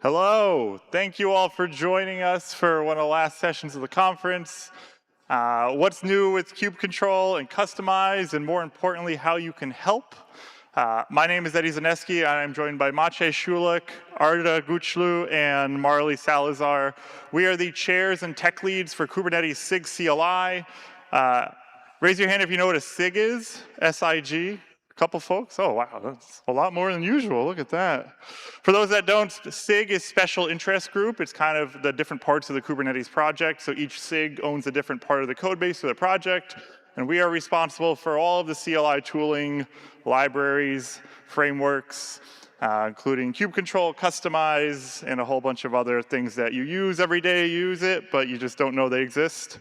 Hello, thank you all for joining us for one of the last sessions of the conference. What's new with Kubectl and Kustomize, and more importantly, how you can help. My name is Zaneski, and I'm joined by Maciej Szulik, Arda Guclu, and Marley Salazar. We are the chairs and tech leads for Kubernetes SIG CLI. Raise your hand if you know what a SIG is, S-I-G. Couple folks? Oh, wow, that's a lot more than usual. Look at that. For those that don't, SIG is special interest group. It's kind of the different parts of the Kubernetes project. So each SIG owns a different part of the code base of the project. And we are responsible for all of the CLI tooling, libraries, frameworks, including Kubectl, Kustomize, and a whole bunch of other things that you use every day. You use it, but you just don't know they exist.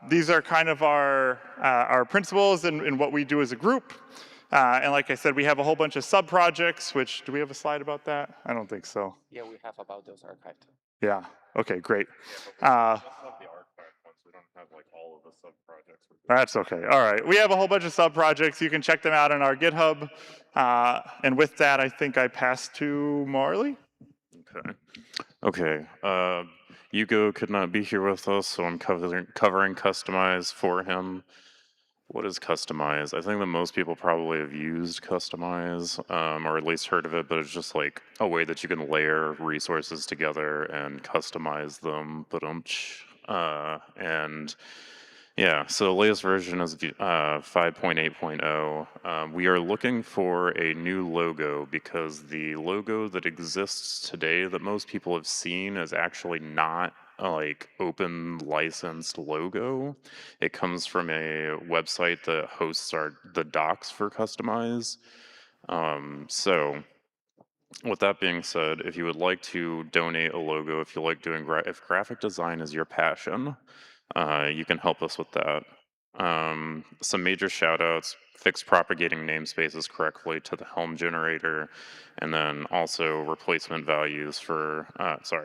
These are kind of our principles and what we do as a group. And like I said, we have a whole bunch of sub-projects, which, do we have a slide about that? I don't think so. Yeah, we have about those archived. Yeah, okay, great. Yeah, but we just have the archived ones. We don't have like all of the sub-projects. That's okay, all right. We have a whole bunch of sub-projects. You can check them out on our GitHub. And with that, I think I pass to Marley. Okay. Hugo could not be here with us, so I'm covering Kustomize for him. What is Kustomize? I think that most people probably have used Kustomize, or at least heard of it, but it's just like a way that you can layer resources together and customize them. And yeah, so the latest version is 5.8.0. We are looking for a new logo because the logo that exists today that most people have seen is actually not a like open licensed logo. It comes from a website that hosts the docs for Kustomize. So with that being said, if you would like to donate a logo, if you like doing if graphic design is your passion, you can help us with that. Some major shout outs: fix propagating namespaces correctly to the Helm generator, and then also replacement values for,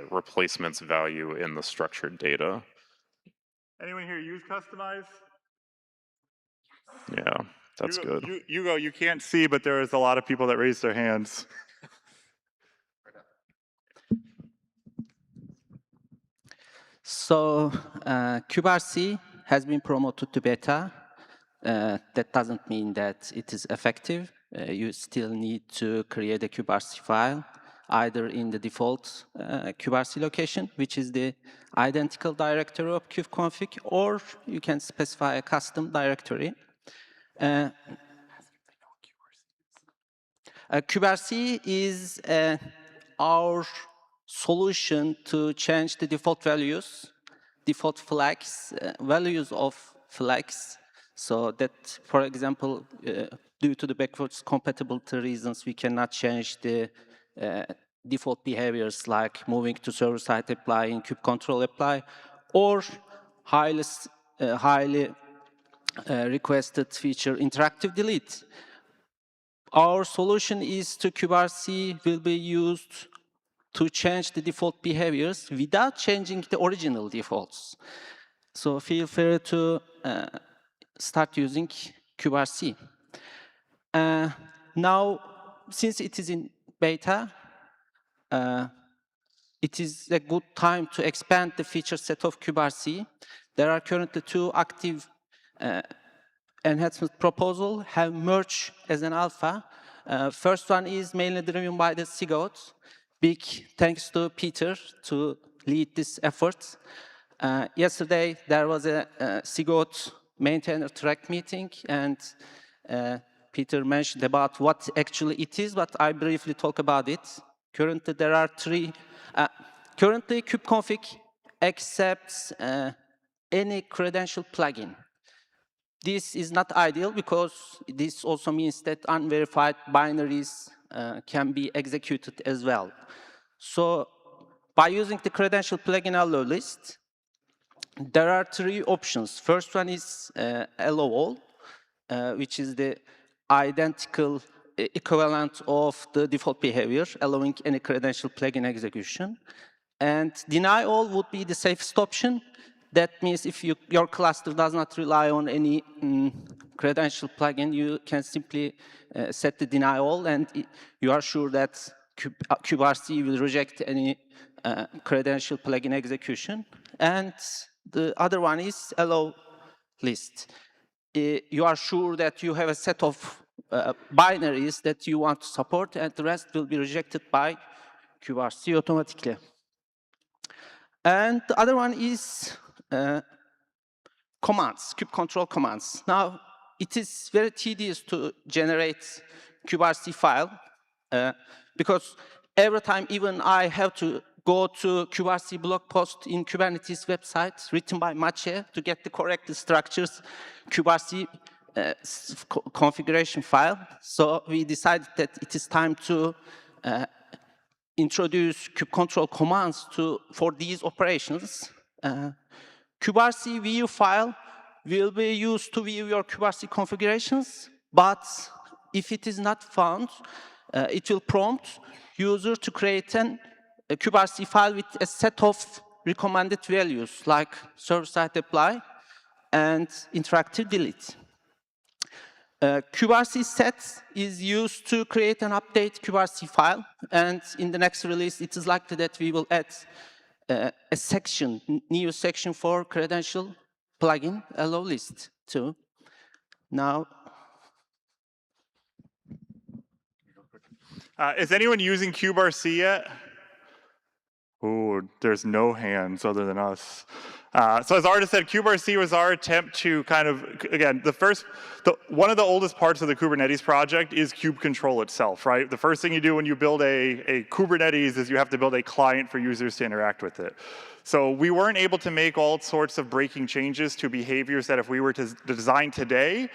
replacements value in the structured data. Anyone here use Kustomize? Yeah, that's good. Hugo, you can't see, but there is a lot of people that raised their hands. So Kubectl has been promoted to beta. That doesn't mean that it is effective. You still need to create a Kubectl file, either in the default Kubectl location, which is the identical directory of kubeconfig, or you can specify a custom directory. Kubectl is our solution to change the default values, default flags, values of flags, so that, for example, due to the backwards compatibility reasons, we cannot change the default behaviors like moving to server-side apply in kubectl apply, or highly requested feature interactive delete. Our solution is to Kubectl will be used to change the default behaviors without changing the original defaults. So feel free to start using Kubectl. Now, since it is in beta, it is a good time to expand the feature set of Kubectl. There are currently 2 active enhancement proposals have merged as an alpha. First one is mainly driven by the SIG. Big thanks to Peter to lead this effort. Yesterday, there was a SIG maintainer track meeting, and Peter mentioned about what actually it is, but I briefly talk about it. Currently, there are 3. Currently, kubeconfig accepts any credential plugin. This is not ideal because this also means that unverified binaries can be executed as well. So by using the credential plugin allow list, there are 3 options. First one is allow all, which is the identical equivalent of the default behavior, allowing any credential plugin execution. And deny all would be the safest option. That means if your cluster does not rely on any credential plugin, you can simply set the deny all, and you are sure that kubectl will reject any credential plugin execution. And the other one is allow list. You are sure that you have a set of binaries that you want to support, and the rest will be rejected by kubectl automatically. And the other one is commands, kubectl commands. Now, it is very tedious to generate kubectl file because every time even I have to go to kubectl blog post in Kubernetes website written by Maciej to get the correct structures, kubectl configuration file. So we decided that it is time to introduce kubectl commands for these operations. Kubectl view file will be used to view your kubectl configurations, but if it is not found, it will prompt user to create a kubectl file with a set of recommended values like server-side apply and interactive delete. Kubectl set is used to create and update kubectl file, and in the next release, it is likely that we will add a section, new section for credential plugin allow list too. Now, is anyone using kubectl yet? Oh, there's no hands other than us. So as Arda said, kubectl was our attempt to kind of, again, one of the oldest parts of the Kubernetes project is kubectl itself, right? The first thing you do when you build a Kubernetes is you have to build a client for users to interact with it. So we weren't able to make all sorts of breaking changes to behaviors that if we were to design today,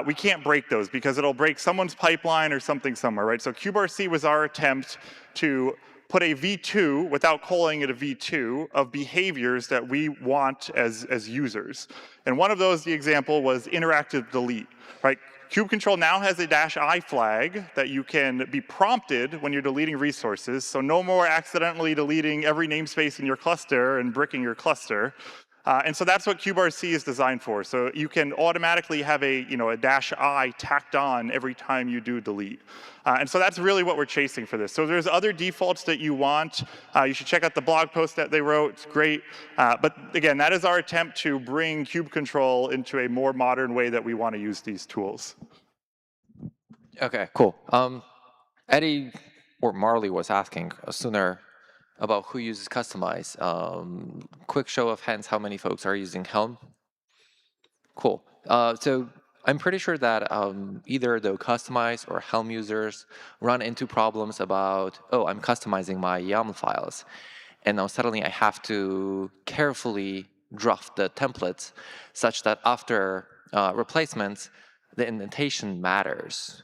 we can't break those because it'll break someone's pipeline or something somewhere, right? So kubectl was our attempt to put a V2, without calling it a V2, of behaviors that we want as users. And one of those, the example, was interactive delete, right? Kubectl now has a -i flag that you can be prompted when you're deleting resources, so no more accidentally deleting every namespace in your cluster and bricking your cluster. And so that's what kubectl is designed for. So you can automatically have a -i tacked on every time you do delete. And so that's really what we're chasing for this. So there's other defaults that you want. You should check out the blog post that they wrote. It's great. But again, that is our attempt to bring kubectl into a more modern way that we want to use these tools. Okay, cool. Eddie or Marley was asking sooner about who uses Kustomize. Quick show of hands, how many folks are using Helm? Cool. So I'm pretty sure that either the Kustomize or Helm users run into problems about, oh, I'm customizing my YAML files. And now suddenly I have to carefully draft the templates such that after replacements, the indentation matters.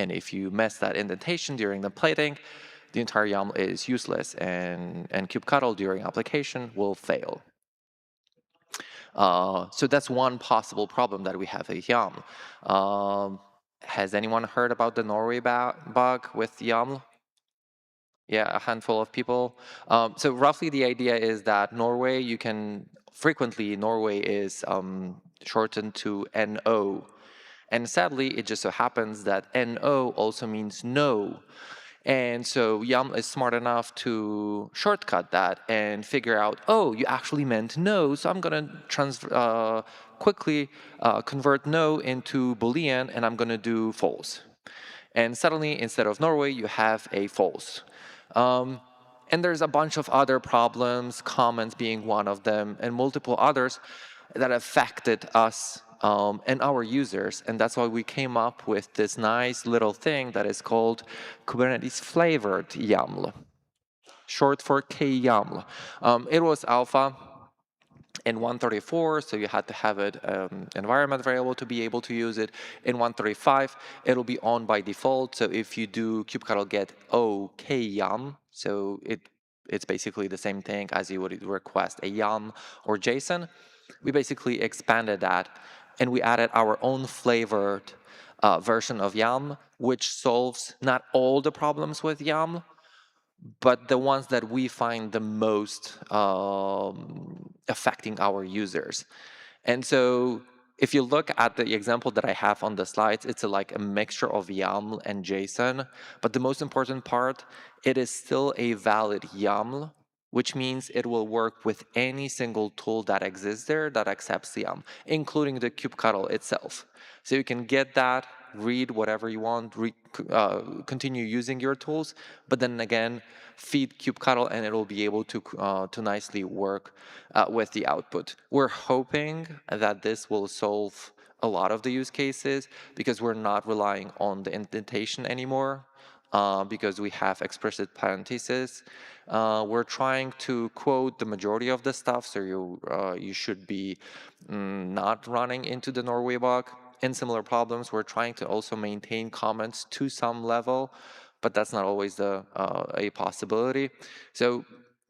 And if you mess that indentation during the plating, the entire YAML is useless, and kubectl during application will fail. So that's one possible problem that we have with YAML. Has anyone heard about the Norway bug with YAML? Yeah, a handful of people. So roughly the idea is that Norway is shortened to NO. And sadly, it just so happens that NO also means no. And so YAML is smart enough to shortcut that and figure out, oh, you actually meant no, so I'm going to quickly convert no into Boolean, and I'm going to do false. And suddenly, instead of Norway, you have a false. And there's a bunch of other problems, comments being one of them, and multiple others that affected us and our users. And that's why we came up with this nice little thing that is called Kubernetes flavored YAML, short for KYAML. It was alpha in 134, so you had to have it environment variable to be able to use it. In 135, it'll be on by default. So if you do kubectl get OKYAM, so it's basically the same thing as you would request a YAM or JSON. We basically expanded that, and we added our own flavored version of YAML, which solves not all the problems with YAML, but the ones that we find the most affecting our users. And so if you look at the example that I have on the slides, it's like a mixture of YAML and JSON. But the most important part, it is still a valid YAML, which means it will work with any single tool that exists there that accepts YAML, including the Kubectl itself. So you can get that, read whatever you want, continue using your tools, but then again, feed Kubectl and it will be able to nicely work with the output. We're hoping that this will solve a lot of the use cases because we're not relying on the indentation anymore. Because we have explicit parentheses. We're trying to quote the majority of the stuff, so you should be not running into the Norway bug. In similar problems, we're trying to also maintain comments to some level, but that's not always a possibility. So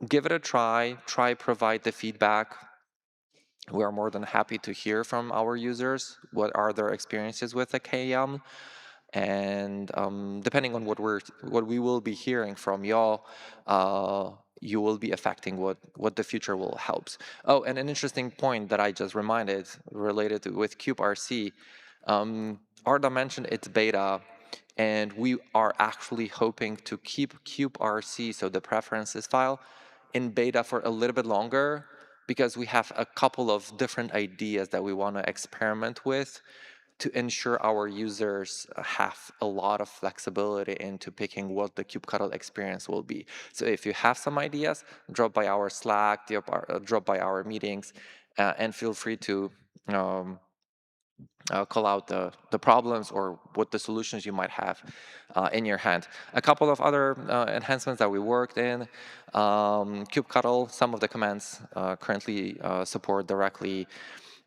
give it a try, provide the feedback. We are more than happy to hear from our users what are their experiences with the KYAML. And depending on what we will be hearing from y'all, you will be affecting what the future will help. Oh, and an interesting point that I just reminded related with kuberc, Arda mentioned it's beta, and we are actually hoping to keep kuberc, so the preferences file, in beta for a little bit longer because we have a couple of different ideas that we want to experiment with to ensure our users have a lot of flexibility into picking what the Kubectl experience will be. So if you have some ideas, drop by our Slack, drop by our meetings, and feel free to call out the problems or what the solutions you might have in your hand. A couple of other enhancements that we worked in. Kubectl, some of the commands currently support directly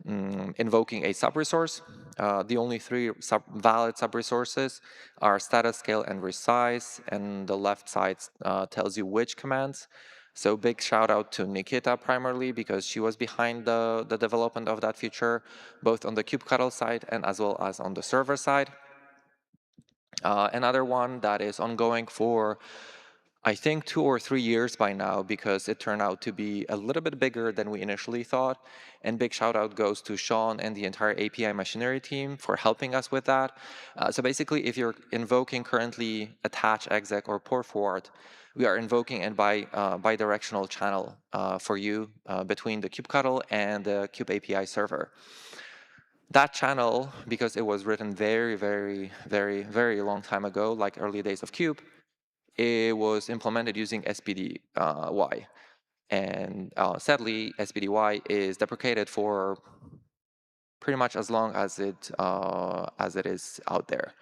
invoking a sub-resource. The only three valid sub-resources are status, scale, and resize, and the left side tells you which commands. So big shout out to Nikita primarily because she was behind the development of that feature, both on the Kubectl side and as well as on the server side. Another one that is ongoing for I think 2 or 3 years by now because it turned out to be a little bit bigger than we initially thought. And big shout out goes to Sean and the entire API machinery team for helping us with that. So basically, if you're invoking currently attach, exec, or pour forward, we are invoking a bidirectional channel for you between the Kubectl and the Kube API server. That channel, because it was written very, very, very, very long time ago, like early days of Kube, it was implemented using SPDY. And sadly, SPDY is deprecated for pretty much as long as it is out there.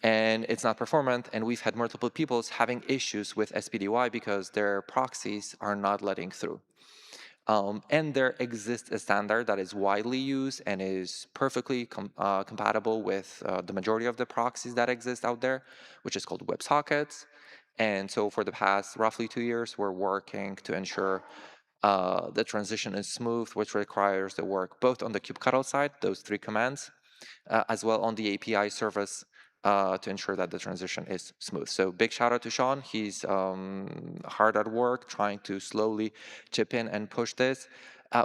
And it's not performant, and we've had multiple people having issues with SPDY because their proxies are not letting through. And there exists a standard that is widely used and is perfectly compatible with the majority of the proxies that exist out there, which is called WebSockets. And so for the past roughly 2 years, we're working to ensure the transition is smooth, which requires the work both on the Kubectl side, those 3 commands, as well on the API service to ensure that the transition is smooth. So big shout out to Sean. He's hard at work trying to slowly chip in and push this.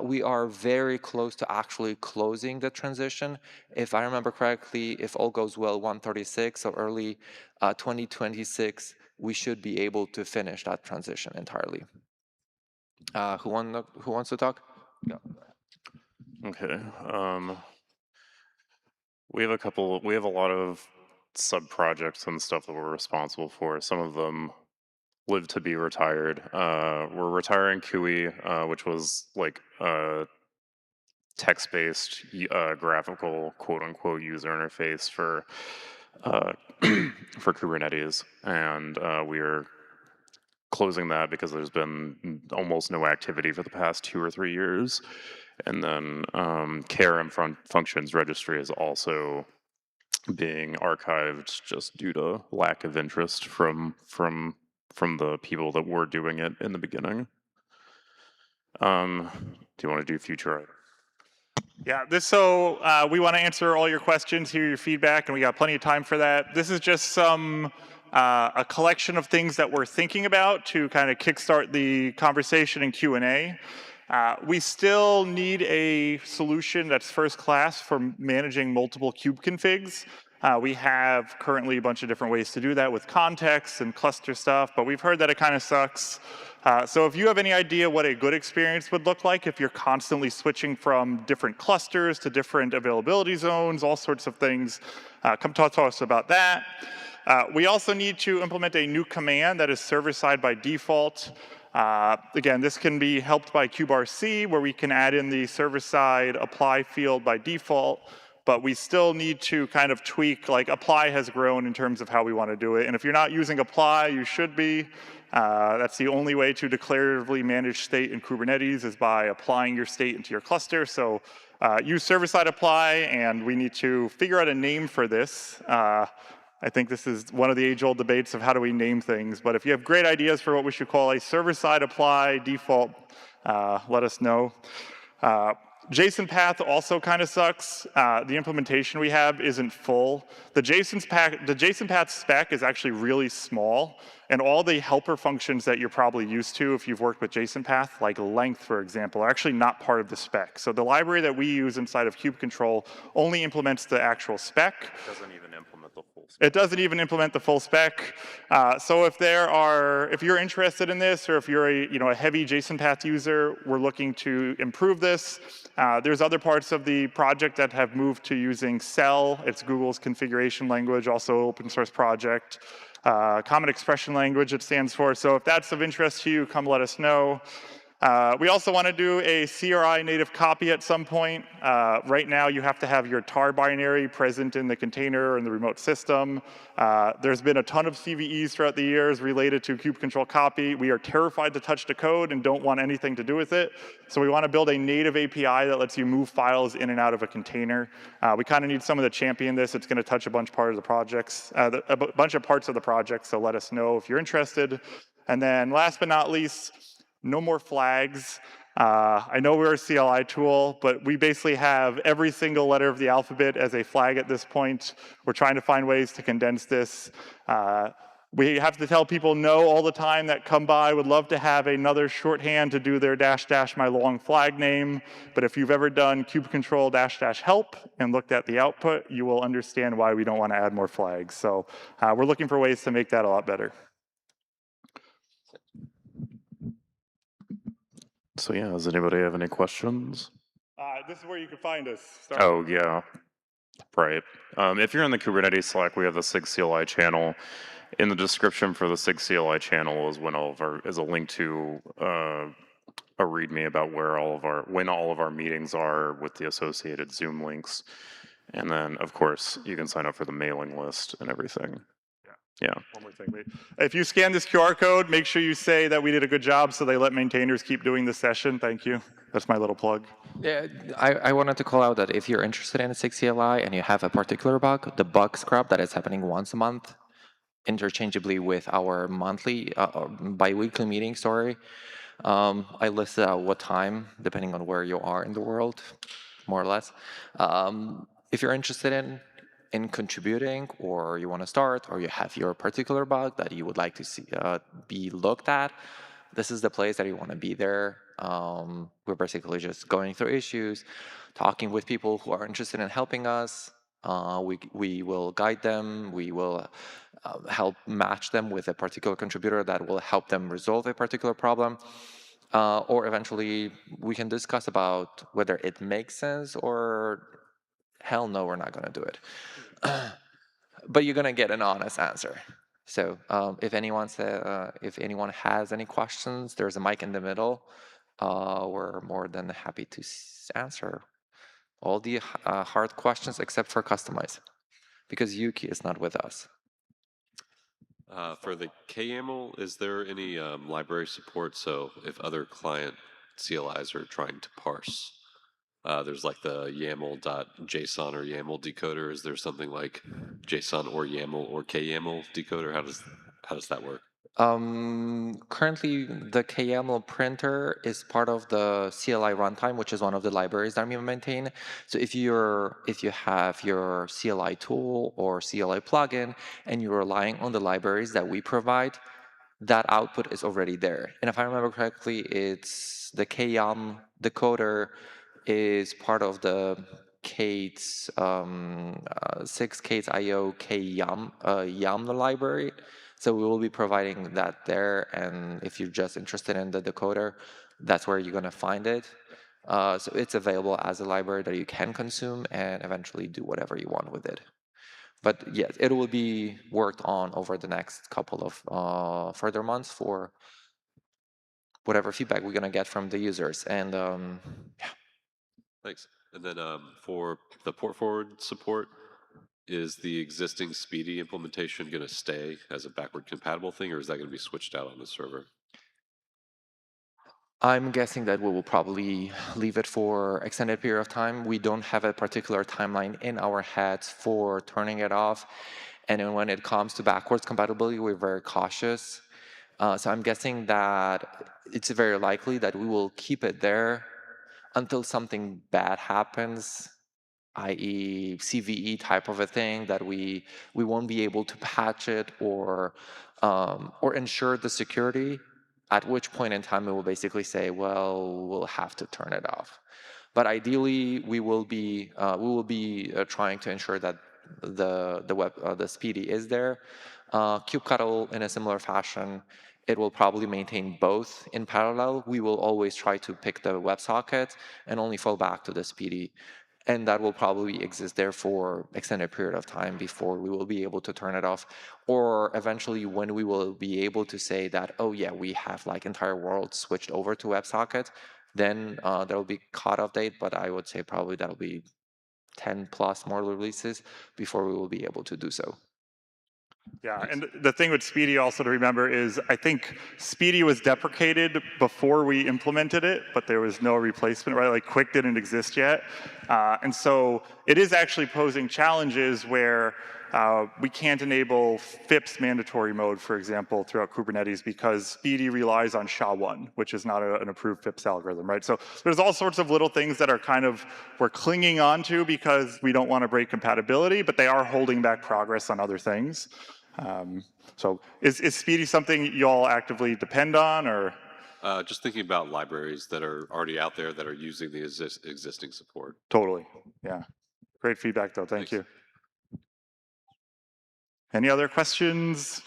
We are very close to actually closing the transition. If I remember correctly, if all goes well, 136, so early 2026, we should be able to finish that transition entirely. Who wants to talk? Yeah. Okay. We have a lot of sub-projects and stuff that we're responsible for. Some of them live to be retired. We're retiring QE, which was like a text-based graphical quote-unquote user interface for for Kubernetes, and we are closing that because there's been almost no activity for the past 2 or 3 years. And then KRM functions registry is also being archived just due to lack of interest from the people that were doing it in the beginning. Do you want to do future? Yeah, we want to answer all your questions, hear your feedback, and we got plenty of time for that. This is just a collection of things that we're thinking about to kind of kickstart the conversation and Q&A. We still need a solution that's first class for managing multiple kube configs. We have currently a bunch of different ways to do that with context and cluster stuff, but we've heard that it kind of sucks. So if you have any idea what a good experience would look like, if you're constantly switching from different clusters to different availability zones, all sorts of things, come talk to us about that. We also need to implement a new command that is server-side by default. Again, this can be helped by kuberc, where we can add in the server-side apply field by default, but we still need to kind of tweak, like apply has grown in terms of how we want to do it. And if you're not using apply, you should be. That's the only way to declaratively manage state in Kubernetes is by applying your state into your cluster. So use server-side apply, and we need to figure out a name for this. I think this is one of the age-old debates of how do we name things, but if you have great ideas for what we should call a server-side apply default, let us know. JSON path also kind of sucks. The implementation we have isn't full. The JSON path spec is actually really small, and all the helper functions that you're probably used to if you've worked with JSON path, like length, for example, are actually not part of the spec. So the library that we use inside of kubectl only implements the actual spec. Doesn't even implement the full spec. It doesn't even implement the full spec. So if you're interested in this, or if you're a heavy JSON path user, we're looking to improve this. There's other parts of the project that have moved to using Cell. It's Google's configuration language, also open source project. Common Expression Language it stands for. So if that's of interest to you, come let us know. We also want to do a CRI native copy at some point. Right now, you have to have your tar binary present in the container or in the remote system. There's been a ton of CVEs throughout the years related to kubectl copy. We are terrified to touch the code and don't want anything to do with it. So we want to build a native API that lets you move files in and out of a container. We kind of need someone to champion this. It's going to touch a bunch of parts of the project, so let us know if you're interested. And then last but not least, no more flags. I know we're a CLI tool, but we basically have every single letter of the alphabet as a flag at this point. We're trying to find ways to condense this. We have to tell people no all the time that come by, would love to have another shorthand to do their -- my long flag name. But if you've ever done kubectl -- help and looked at the output, you will understand why we don't want to add more flags. So we're looking for ways to make that a lot better. So yeah, does anybody have any questions? This is where you can find us. Oh yeah, right. If you're in the Kubernetes Slack, we have the SIG CLI channel. In the description for the SIG CLI channel is a link to a README about when all of our meetings are with the associated Zoom links, and then of course you can sign up for the mailing list and everything. Yeah. One more thing, wait. If you scan this QR code, make sure you say that we did a good job so they let maintainers keep doing this session. Thank you. That's my little plug. Yeah, I wanted to call out that if you're interested in SIG CLI and you have a particular bug, the bug scrub that is happening once a month, interchangeably with our monthly, bi-weekly meeting, I listed out what time, depending on where you are in the world, more or less. If you're interested in contributing, or you want to start, or you have your particular bug that you would like to see be looked at, this is the place that you want to be there. We're basically just going through issues, talking with people who are interested in helping us. We will guide them. We will help match them with a particular contributor that will help them resolve a particular problem. Or eventually, we can discuss about whether it makes sense or hell no, we're not going to do it. But you're going to get an honest answer. So if anyone has any questions, there's a mic in the middle. We're more than happy to answer all the hard questions except for Kustomize, because Yuki is not with us. For the KYAML, is there any library support? So if other client CLIs are trying to parse, there's like the YAML.json or YAML decoder. Is there something like JSON or YAML or KYAML decoder? How does that work? Currently, the KYAML printer is part of the CLI runtime, which is one of the libraries that we maintain. So if you have your CLI tool or CLI plugin and you're relying on the libraries that we provide, that output is already there. And if I remember correctly, it's the kyam decoder is part of the Kate's 6 Kate's IO kyam YAM library. So we will be providing that there, and if you're just interested in the decoder, that's where you're gonna find it. So it's available as a library that you can consume and eventually do whatever you want with it. But yes, it will be worked on over the next couple of further months for whatever feedback we're gonna get from the users. And yeah. Thanks. And then for the port forward support, is the existing Speedy implementation going to stay as a backward compatible thing, or is that going to be switched out on the server? I'm guessing that we will probably leave it for extended period of time. We don't have a particular timeline in our heads for turning it off. And then when it comes to backwards compatibility, we're very cautious. So I'm guessing that it's very likely that we will keep it there until something bad happens, i.e. CVE type of a thing, that we won't be able to patch it or ensure the security, at which point in time we will basically say, well, we'll have to turn it off. But ideally, we will be trying to ensure that the Speedy is there. Kubectl, in a similar fashion, it will probably maintain both in parallel. We will always try to pick the WebSocket and only fall back to the Speedy, and that will probably exist there for extended period of time before we will be able to turn it off, or eventually when we will be able to say that, oh yeah, we have like entire world switched over to WebSocket, then there will be cutoff date, but I would say probably that'll be 10 plus more releases before we will be able to do so. Yeah, and the thing with Speedy also to remember is I think Speedy was deprecated before we implemented it, but there was no replacement, right? Like Quick didn't exist yet. And so it is actually posing challenges where we can't enable FIPS mandatory mode, for example, throughout Kubernetes because Speedy relies on SHA-1, which is not an approved FIPS algorithm, right? So there's all sorts of little things that are kind of, we're clinging on to because we don't want to break compatibility, but they are holding back progress on other things. So is Speedy something you all actively depend on, or? Just thinking about libraries that are already out there that are using the existing support. Totally, yeah. Great feedback, though. Thank Thanks. you. Any other questions?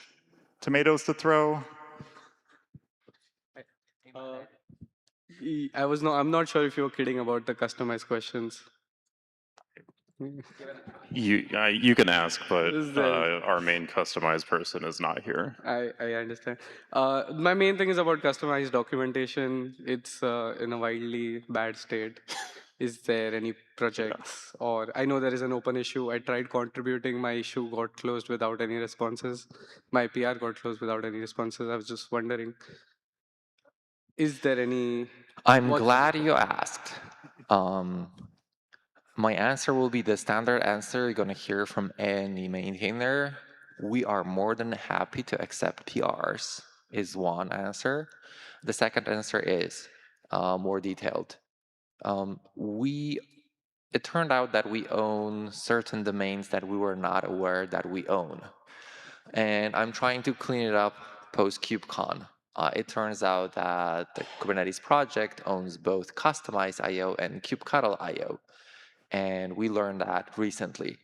Tomatoes to throw? I'm not sure if you were kidding about the customized questions. You can ask, but Is there- our main customized person is not here. I understand. My main thing is about customized documentation. It's in a wildly bad state. Is there any projects? Or I know there is an open issue. I tried contributing. My issue got closed without any responses. My PR got closed without any responses. I was just wondering, is there any? I'm what's- glad you asked. My answer will be the standard answer you're going to hear from any maintainer. We are more than happy to accept PRs, is one answer. The second answer is more detailed. It turned out that we own certain domains that we were not aware that we own. And I'm trying to clean it up post-KubeCon. It turns out that the Kubernetes project owns both Kustomize IO and Kubectl IO. And we learned that recently.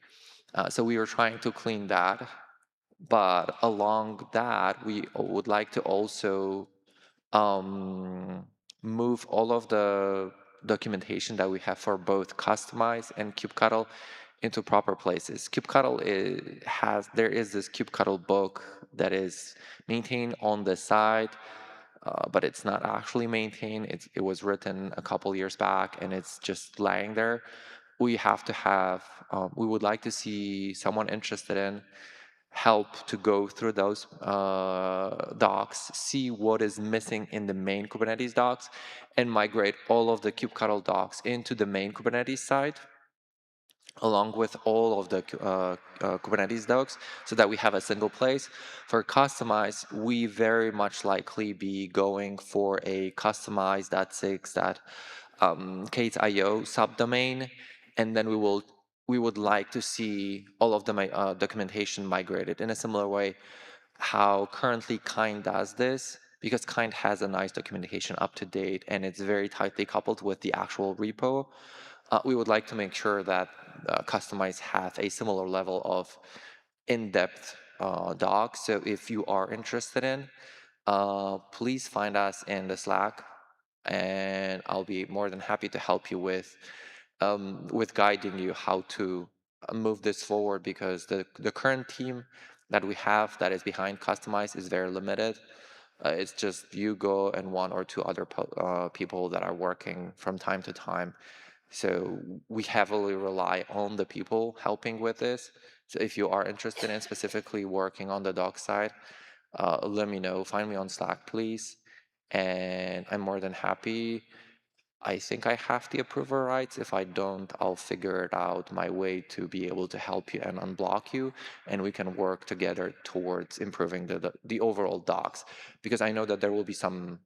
So we were trying to clean that. But along that, we would like to also move all of the documentation that we have for both Kustomize and Kubectl into proper places. Kubectl there is this Kubectl book that is maintained on the side, but it's not actually maintained. It was written a couple years back, and it's just lying there. We would like to see someone interested in help to go through those docs, see what is missing in the main Kubernetes docs, and migrate all of the Kubectl docs into the main Kubernetes side, along with all of the Kubernetes docs, so that we have a single place. For Kustomize, we very much likely be going for a kustomize.6.kate.io subdomain, and then we would like to see all of the documentation migrated in a similar way. how currently Kind does this, because Kind has a nice documentation up to date and it's very tightly coupled with the actual repo. We would like to make sure that Kustomize have a similar level of in-depth docs. So if you are interested in, please find us in the Slack, and I'll be more than happy to help you with guiding you how to move this forward, because the current team that we have that is behind Kustomize is very limited. It's just you and one or two other people that are working from time to time. So we heavily rely on the people helping with this. So if you are interested in specifically working on the doc side, let me know. Find me on Slack, please. And I'm more than happy. I think I have the approval rights. If I don't, I'll figure it out my way to be able to help you and unblock you, and we can work together towards improving the overall docs. Because I know that there will be some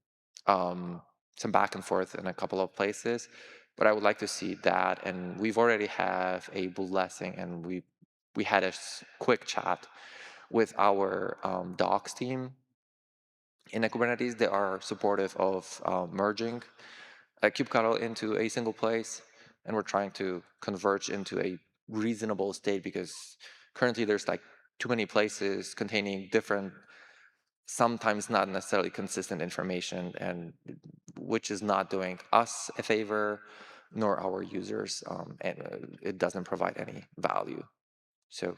back and forth in a couple of places, but I would like to see that. And we've already have a blessing, and we had a quick chat with our docs team in Kubernetes. They are supportive of merging Kubectl into a single place, and we're trying to converge into a reasonable state, because currently there's like too many places containing different, sometimes not necessarily consistent information, and which is not doing us a favor nor our users, and it doesn't provide any value. So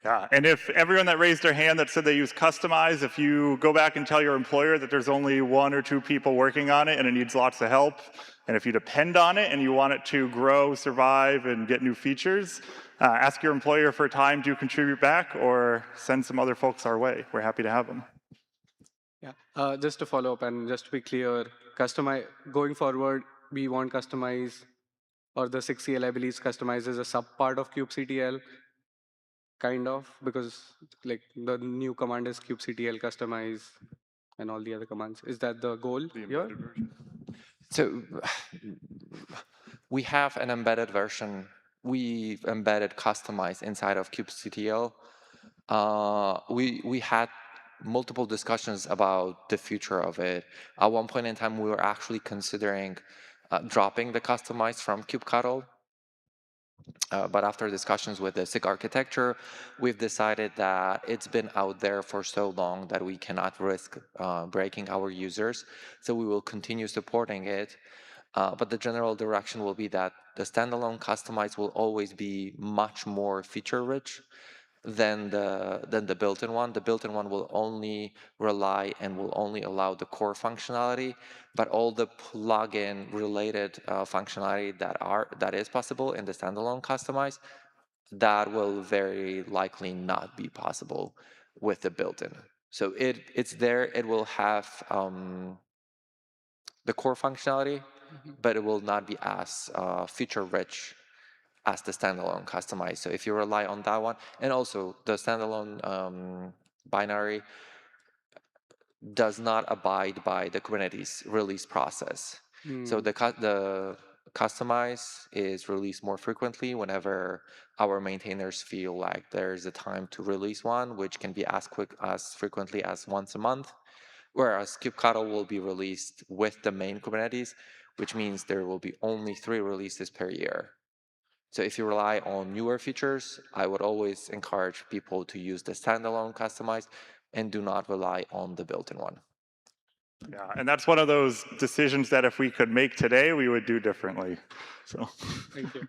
Yeah, and if everyone that raised their hand that said they use Kustomize, if you go back and tell your employer that there's only 1 or 2 people working on it and it needs lots of help, and if you depend on it and you want it to grow, survive, and get new features, ask your employer for time to contribute back, or send some other folks our way. We're happy to have them. Yeah, just to follow up and just to be clear, going forward, we want Kustomize, or the SIG CLI believes Kustomize is a sub part of kubectl, kind of, because like the new command is kubectl Kustomize and all the other commands. Is that the goal here? So we have an embedded version. We've embedded Kustomize inside of kubectl. We had multiple discussions about the future of it. At one point in time, we were actually considering dropping the Kustomize from kubectl. But after discussions with the SIG architecture, we've decided that it's been out there for so long that we cannot risk breaking our users. So we will continue supporting it. But the general direction will be that the standalone Kustomize will always be much more feature-rich than the built-in one. The built-in one will only rely and will only allow the core functionality, but all the plugin related functionality that is possible in the standalone Kustomize, that will very likely not be possible with the built-in. So it's there. It will have the core functionality, but it will not be as feature-rich as the standalone Kustomize. So if you rely on that one, and also the standalone binary does not abide by the Kubernetes release process. So the Kustomize is released more frequently whenever our maintainers feel like there's a time to release one, which can be as frequently as once a month. Whereas Kubectl will be released with the main Kubernetes, which means there will be only 3 releases per year. So if you rely on newer features, I would always encourage people to use the standalone Kustomize and do not rely on the built-in one. Yeah, and that's one of those decisions that if we could make today, we would do differently. So. Thank you.